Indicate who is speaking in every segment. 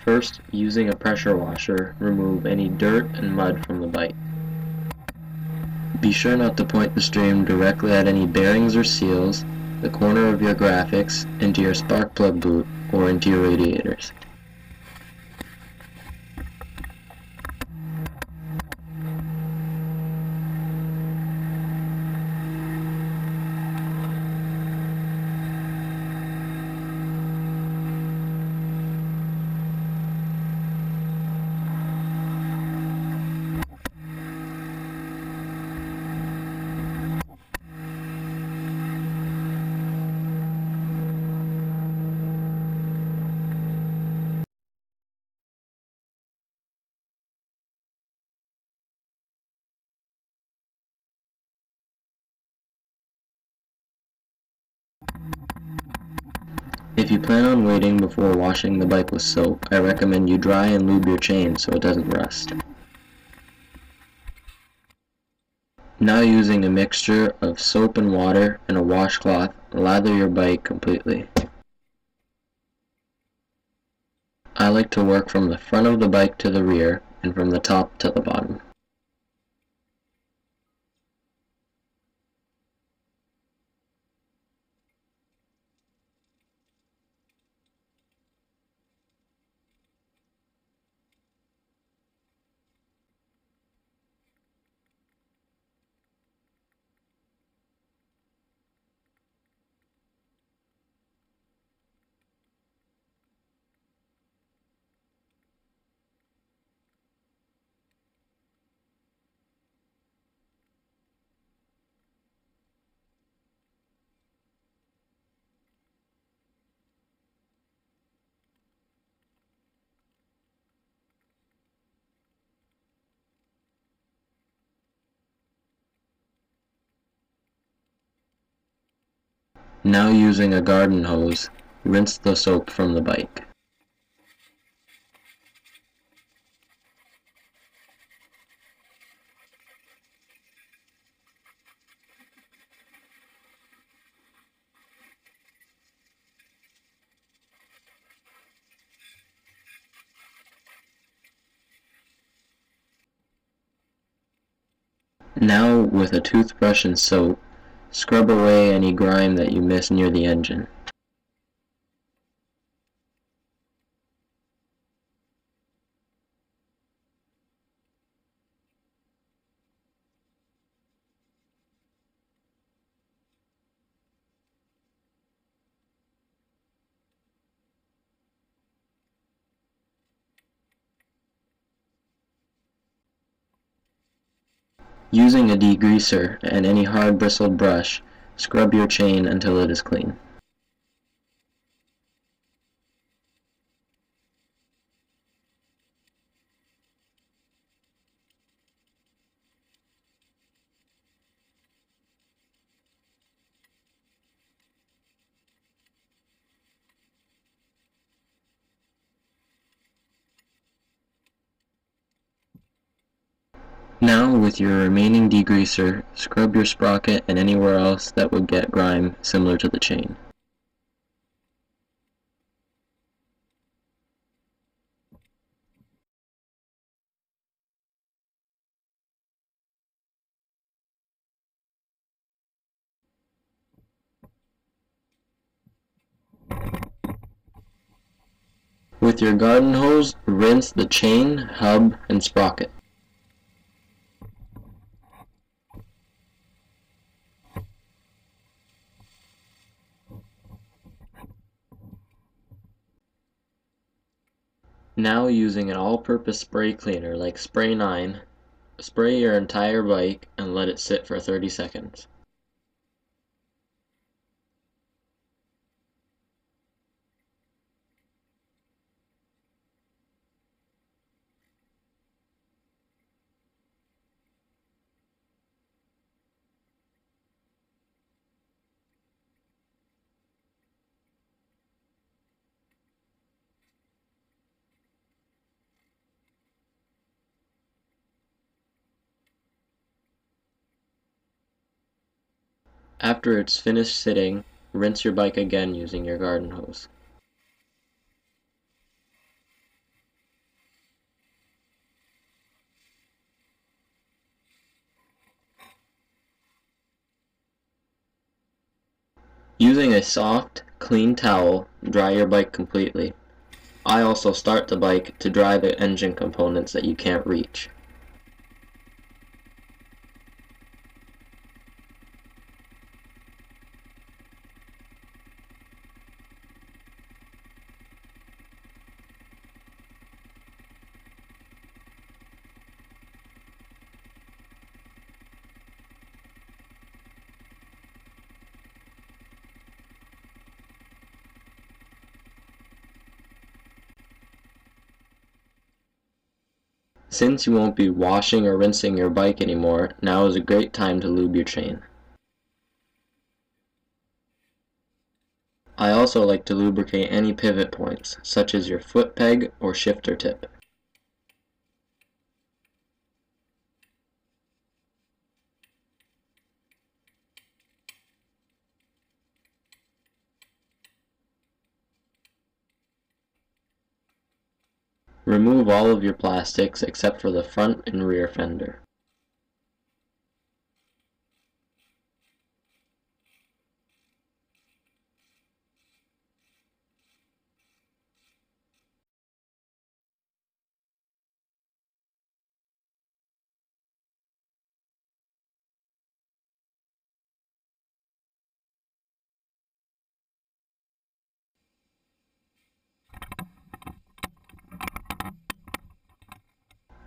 Speaker 1: First, using a pressure washer, remove any dirt and mud from the bike. Be sure not to point the stream directly at any bearings or seals, the corner of your graphics, into your spark plug boot, or into your radiators. If you plan on waiting before washing the bike with soap, I recommend you dry and lube your chain so it doesn't rust. Now using a mixture of soap and water and a washcloth, lather your bike completely. I like to work from the front of the bike to the rear and from the top to the bottom. Now using a garden hose, rinse the soap from the bike. Now with a toothbrush and soap, scrub away any grime that you miss near the engine. Using a degreaser and any hard bristled brush, scrub your chain until it is clean. Now, with your remaining degreaser, scrub your sprocket and anywhere else that would get grime similar to the chain. With your garden hose, rinse the chain, hub, and sprocket. Now using an all-purpose spray cleaner like Spray 9, spray your entire bike and let it sit for 30 seconds. After it's finished sitting, rinse your bike again using your garden hose. Using a soft, clean towel, dry your bike completely. I also start the bike to dry the engine components that you can't reach. Since you won't be washing or rinsing your bike anymore, now is a great time to lube your chain. I also like to lubricate any pivot points, such as your foot peg or shifter tip. Remove all of your plastics except for the front and rear fender.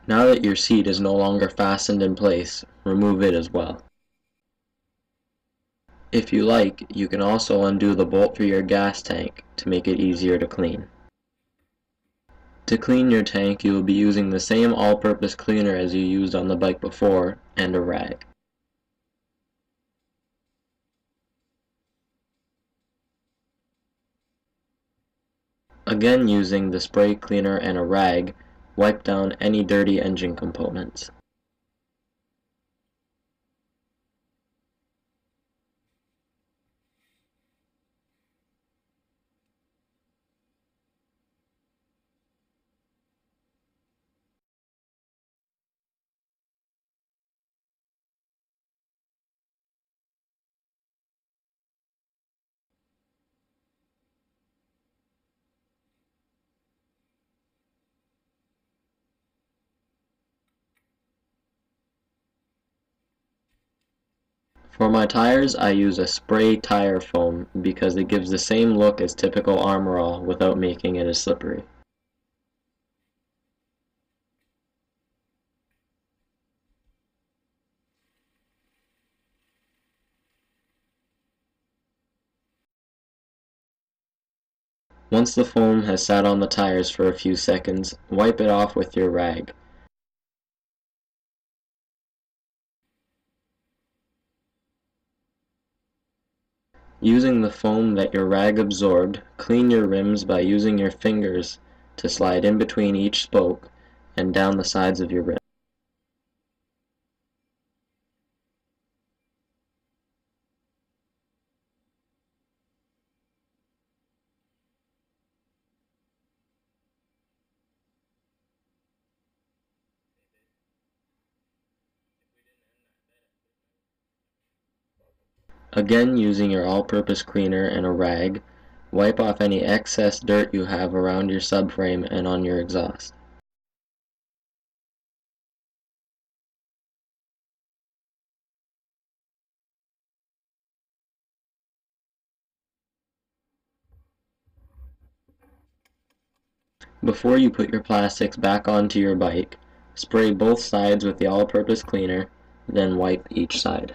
Speaker 1: Now that your seat is no longer fastened in place, remove it as well. If you like, you can also undo the bolt for your gas tank to make it easier to clean. To clean your tank, you will be using the same all-purpose cleaner as you used on the bike before, and a rag. Again, using the spray cleaner and a rag, wipe down any dirty engine components. For my tires, I use a spray tire foam because it gives the same look as typical Armor All without making it as slippery. Once the foam has sat on the tires for a few seconds, wipe it off with your rag. Using the foam that your rag absorbed, clean your rims by using your fingers to slide in between each spoke and down the sides of your rim. Again, using your all-purpose cleaner and a rag, wipe off any excess dirt you have around your subframe and on your exhaust. Before you put your plastics back onto your bike, spray both sides with the all-purpose cleaner, then wipe each side.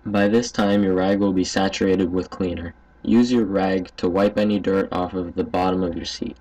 Speaker 1: By this time your rag will be saturated with cleaner. Use your rag to wipe any dirt off of the bottom of your seat.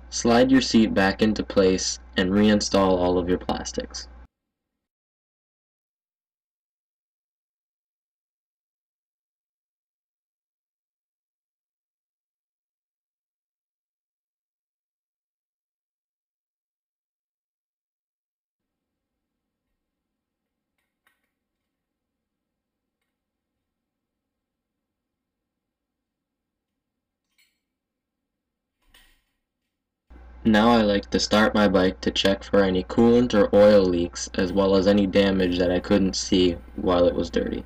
Speaker 1: Slide your seat back into place and reinstall all of your plastics. Now I like to start my bike to check for any coolant or oil leaks as well as any damage that I couldn't see while it was dirty.